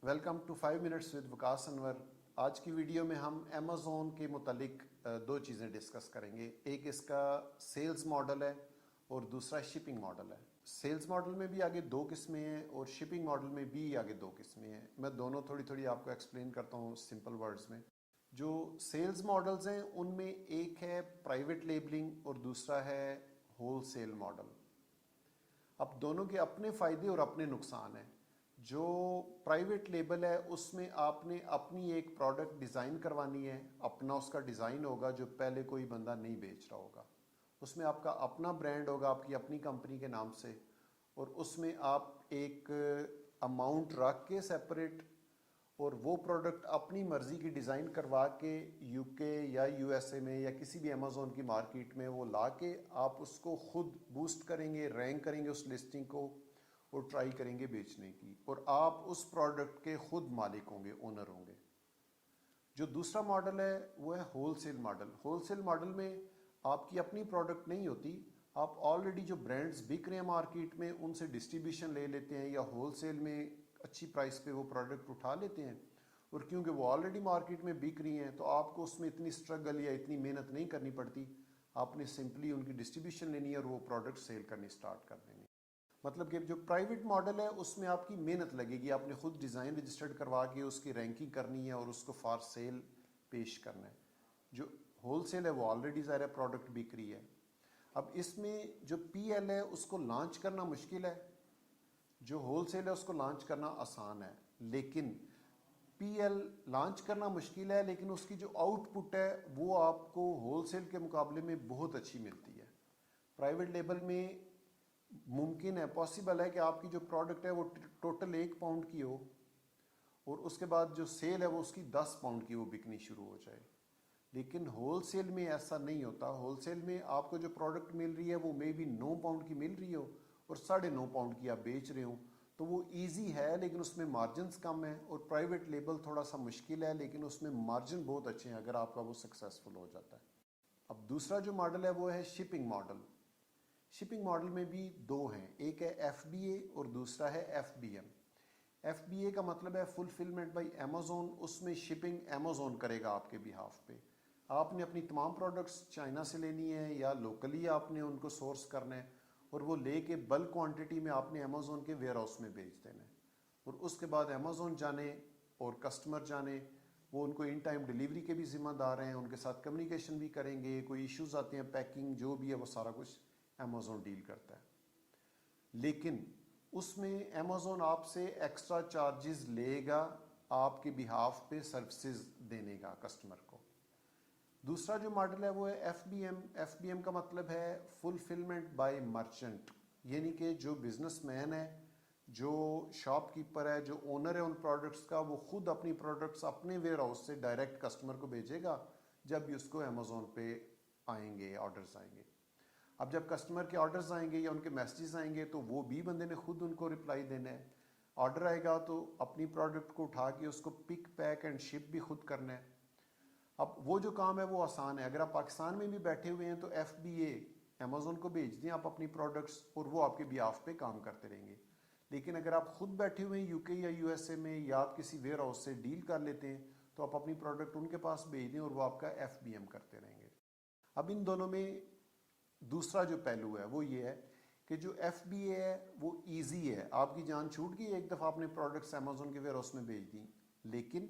Welcome to 5 minutes with وکاس انور۔ آج کی video میں ہم امیزون کے متعلق دو چیزیں ڈسکس کریں گے۔ ایک اس کا سیلز ماڈل ہے اور دوسرا شپنگ ماڈل ہے۔ سیلز ماڈل میں بھی آگے دو قسمیں ہیں اور شپنگ ماڈل میں بھی آگے دو قسمیں ہیں۔ میں دونوں تھوڑی آپ کو ایکسپلین کرتا ہوں سمپل ورڈز میں۔ جو سیلز ماڈلز ہیں ان میں ایک ہے پرائیویٹ لیبلنگ اور دوسرا ہے ہول سیل ماڈل۔ اب دونوں کے اپنے فائدے اور اپنے نقصان ہیں۔ جو پرائیویٹ لیبل ہے اس میں آپ نے اپنی ایک پروڈکٹ ڈیزائن کروانی ہے، اپنا اس کا ڈیزائن ہوگا جو پہلے کوئی بندہ نہیں بیچ رہا ہوگا۔ اس میں آپ کا اپنا برانڈ ہوگا آپ کی اپنی کمپنی کے نام سے، اور اس میں آپ ایک اماؤنٹ رکھ کے سیپریٹ، اور وہ پروڈکٹ اپنی مرضی کی ڈیزائن کروا کے یو کے یا یو ایس اے میں یا کسی بھی امیزون کی مارکیٹ میں وہ لا کے آپ اس کو خود بوسٹ کریں گے، رینک کریں گے اس لسٹنگ کو اور ٹرائی کریں گے بیچنے کی، اور آپ اس پروڈکٹ کے خود مالک ہوں گے، اونر ہوں گے۔ جو دوسرا ماڈل ہے وہ ہے wholesale model. Wholesale model میں آپ کی اپنی پروڈکٹ نہیں ہوتی، آپ آلریڈی جو برانڈز بک رہے ہیں مارکیٹ میں ان سے ڈسٹریبیوشن لے لیتے ہیں یا ہول سیل میں اچھی پرائس پہ وہ پروڈکٹ اٹھا لیتے ہیں، اور کیونکہ وہ آلریڈی مارکیٹ میں بک رہی ہیں تو آپ کو اس میں اتنی اسٹرگل یا اتنی محنت نہیں کرنی پڑتی، آپ نے سمپلی ان کی ڈسٹریبیوشن لینی ہے اور وہ پروڈکٹ سیل کرنی اسٹارٹ کر دیں گے۔ مطلب کہ جو پرائیویٹ ماڈل ہے اس میں آپ کی محنت لگے گی، آپ نے خود ڈیزائن رجسٹرڈ کروا کے اس کی رینکنگ کرنی ہے اور اس کو فار سیل پیش کرنا ہے۔ جو ہول سیل ہے وہ آلریڈی ظاہر ہے پروڈکٹ بک رہی ہے۔ اب اس میں جو پی ایل ہے اس کو لانچ کرنا مشکل ہے، جو ہول سیل ہے اس کو لانچ کرنا آسان ہے۔ لیکن پی ایل لانچ کرنا مشکل ہے لیکن اس کی جو آؤٹ پٹ ہے وہ آپ کو ہول سیل کے مقابلے میں بہت اچھی ملتی ہے۔ پرائیویٹ لیبل میں ممکن ہے، پاسبل ہے کہ آپ کی جو پروڈکٹ ہے وہ ٹوٹل 1 پاؤنڈ کی ہو اور اس کے بعد جو سیل ہے وہ اس کی 10 پاؤنڈ کی وہ بکنی شروع ہو جائے، لیکن ہول سیل میں ایسا نہیں ہوتا۔ ہول سیل میں آپ کو جو پروڈکٹ مل رہی ہے وہ مے بی 9 پاؤنڈ کی مل رہی ہو اور 9.5 پاؤنڈ کی آپ بیچ رہے ہوں، تو وہ ایزی ہے لیکن اس میں مارجنز کم ہیں، اور پرائیویٹ لیبل تھوڑا سا مشکل ہے لیکن اس میں مارجن بہت اچھے ہیں اگر آپ کا وہ سکسیزفل ہو جاتا ہے۔ اب دوسرا جو ماڈل ہے وہ ہے شپنگ ماڈل۔ شپنگ ماڈل میں بھی دو ہیں، ایک ہے ایف بی اے اور دوسرا ہے F B M. F B A کا مطلب ہے فلفلمنٹ بائی امیزون، اس میں شپنگ امیزون کرے گا آپ کے بیہاف پہ۔ آپ نے اپنی تمام پروڈکٹس چائنا سے لینی ہے یا لوکلی آپ نے ان کو سورس کرنا ہے، اور وہ لے کے بلک کوانٹٹی میں آپ نے امیزون کے ویئر ہاؤس میں بھیج دینا ہے، اور اس کے بعد امیزون جانے اور کسٹمر جانے، وہ ان کو ان ٹائم ڈیلیوری کے بھی ذمہ دار ہیں، ان کے ساتھ کمیونیکیشن بھی کریں گے، کوئی ایشوز آتے ہیں پیکنگ جو بھی ہے وہ سارا کچھ امیزون ڈیل کرتا ہے۔ لیکن اس میں امیزون آپ سے ایکسٹرا چارجز لے گا آپ کے بیہاف پہ سروسز دینے کا کسٹمر کو۔ دوسرا جو ماڈل ہے وہ ہے F B M. F B M کا مطلب ہے فلفلمنٹ بائی مرچنٹ، یعنی کہ جو بزنس مین ہے، جو شاپ کیپر ہے، جو اونر ہے ان پروڈکٹس کا، وہ خود اپنی پروڈکٹس اپنے ویئر ہاؤس سے ڈائریکٹ کسٹمر کو بھیجے گا جب بھی اس کو امیزون پہ آئیں گے، آرڈرز آئیں گے۔ اب جب کسٹمر کے آرڈرز آئیں گے یا ان کے میسیجز آئیں گے تو وہ بھی بندے نے خود ان کو رپلائی دینا ہے۔ آرڈر آئے گا تو اپنی پروڈکٹ کو اٹھا کے اس کو پک پیک اینڈ شپ بھی خود کرنا ہے۔ اب وہ جو کام ہے وہ آسان ہے۔ اگر آپ پاکستان میں بھی بیٹھے ہوئے ہیں تو ایف بی اے امیزون کو بھیج دیں آپ اپنی پروڈکٹس اور وہ آپ کے بیہاف پہ کام کرتے رہیں گے۔ لیکن اگر آپ خود بیٹھے ہوئے ہیں یو کے یا یو ایس اے میں یا آپ کسی ویئر ہاؤس سے ڈیل کر لیتے ہیں تو آپ اپنی پروڈکٹ ان کے پاس بھیج دیں اور وہ آپ کا ایف بی ایم کرتے رہیں گے۔ اب ان دونوں میں دوسرا جو پہلو ہے وہ یہ ہے کہ جو ایف بی اے ہے وہ ایزی ہے، آپ کی جان چھوٹ گئی، ایک دفعہ آپ نے پروڈکٹس امیزون کے ویئر ہاؤس میں بھیج دیں، لیکن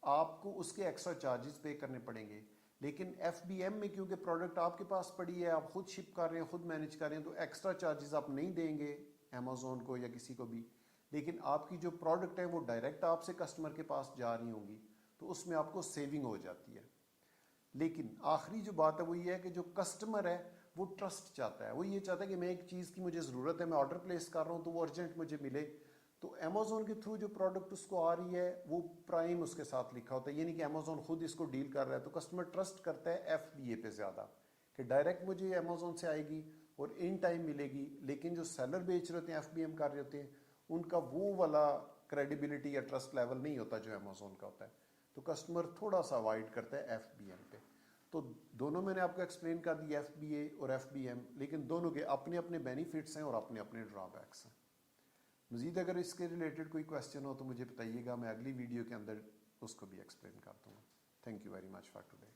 آپ کو اس کے ایکسٹرا چارجز پے کرنے پڑیں گے۔ لیکن ایف بی ایم میں کیونکہ پروڈکٹ آپ کے پاس پڑی ہے، آپ خود شپ کر رہے ہیں، خود مینیج کر رہے ہیں، تو ایکسٹرا چارجز آپ نہیں دیں گے امیزون کو یا کسی کو بھی، لیکن آپ کی جو پروڈکٹ ہے وہ ڈائریکٹ آپ سے کسٹمر کے پاس جا رہی ہوں گی، تو اس میں آپ کو سیونگ ہو جاتی ہے۔ لیکن آخری جو بات ہے وہ یہ ہے کہ جو کسٹمر ہے وہ ٹرسٹ چاہتا ہے، وہ یہ چاہتا ہے کہ میں ایک چیز کی مجھے ضرورت ہے، میں آرڈر پلیس کر رہا ہوں تو وہ ارجنٹ مجھے ملے، تو امیزون کے تھرو جو پروڈکٹ اس کو آ رہی ہے وہ پرائم اس کے ساتھ لکھا ہوتا ہے، یعنی کہ امیزون خود اس کو ڈیل کر رہا ہے، تو کسٹمر ٹرسٹ کرتا ہے ایف بی اے پہ زیادہ کہ ڈائریکٹ مجھے امیزون سے آئے گی اور ان ٹائم ملے گی۔ لیکن جو سیلر بیچ رہے ہوتے ہیں، ایف بی ایم کر رہے ہوتے ہیں، ان کا وہ والا کریڈیبلٹی یا ٹرسٹ لیول نہیں ہوتا جو امیزون کا ہوتا ہے، تو کسٹمر تھوڑا سا اوائڈ کرتا ہے ایف بی ایم پہ۔ تو دونوں میں نے آپ کو ایکسپلین کر دی، ایف بی اے اور ایف بی ایم، لیکن دونوں کے اپنے اپنے بینیفٹس ہیں اور اپنے اپنے ڈرا بیکس ہیں۔ مزید اگر اس کے ریلیٹڈ کوئی کویسچن ہو تو مجھے بتائیے گا، میں اگلی ویڈیو کے اندر اس کو بھی ایکسپلین کر دوں گا. Thank you very much for today.